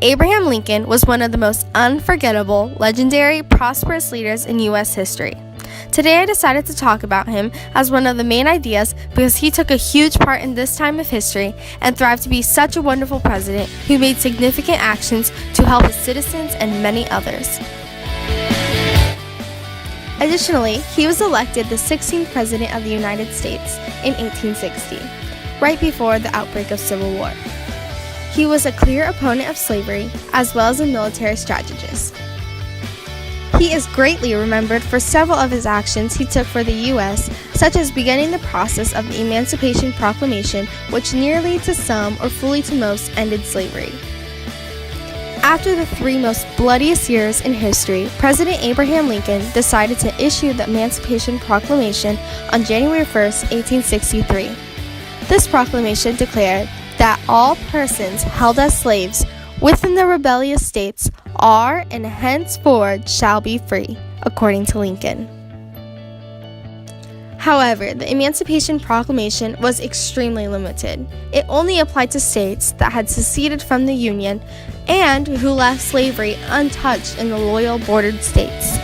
Abraham Lincoln was one of the most unforgettable, legendary, prosperous leaders in U.S. history. Today I decided to talk about him as one of the main ideas because he took a huge part in this time of history and thrived to be such a wonderful president who made significant actions to help his citizens and many others. Additionally, he was elected the 16th President of the United States in 1860, right before the outbreak of Civil War. He was a clear opponent of slavery, as well as a military strategist. He is greatly remembered for several of his actions he took for the U.S., such as beginning the process of the Emancipation Proclamation, which nearly to some or fully to most ended slavery. After the three most bloodiest years in history, President Abraham Lincoln decided to issue the Emancipation Proclamation on January 1, 1863. This proclamation declared that all persons held as slaves within the rebellious states are and henceforth shall be free, according to Lincoln. However, the Emancipation Proclamation was extremely limited. It only applied to states that had seceded from the Union and who left slavery untouched in the loyal bordered states.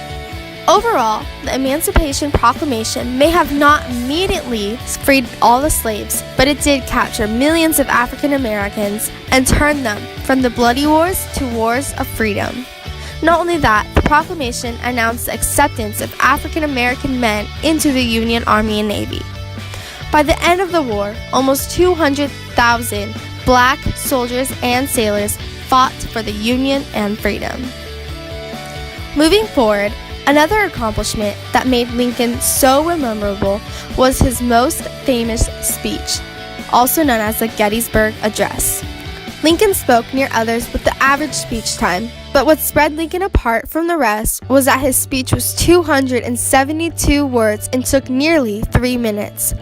Overall, the Emancipation Proclamation may have not immediately freed all the slaves, but it did capture millions of African Americans and turn them from the bloody wars to wars of freedom. Not only that, the proclamation announced the acceptance of African American men into the Union Army and Navy. By the end of the war, almost 200,000 black soldiers and sailors fought for the Union and freedom. Moving forward, another accomplishment that made Lincoln so memorable was his most famous speech, also known as the Gettysburg Address. Lincoln spoke near others with the average speech time, but what spread Lincoln apart from the rest was that his speech was 272 words and took nearly 3 minutes.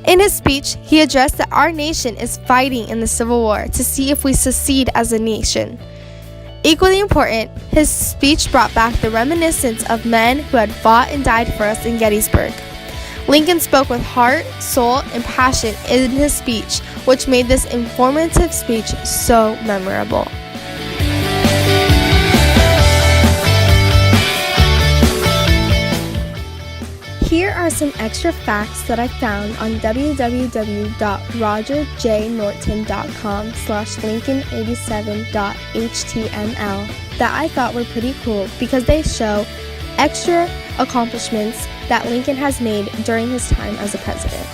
In his speech, he addressed that our nation is fighting in the Civil War to see if we succeed as a nation. Equally important, his speech brought back the reminiscence of men who had fought and died for us in Gettysburg. Lincoln spoke with heart, soul, and passion in his speech, which made this informative speech so memorable. Here are some extra facts that I found on www.rogerjnorton.com/lincoln87.html that I thought were pretty cool because they show extra accomplishments that Lincoln has made during his time as a president.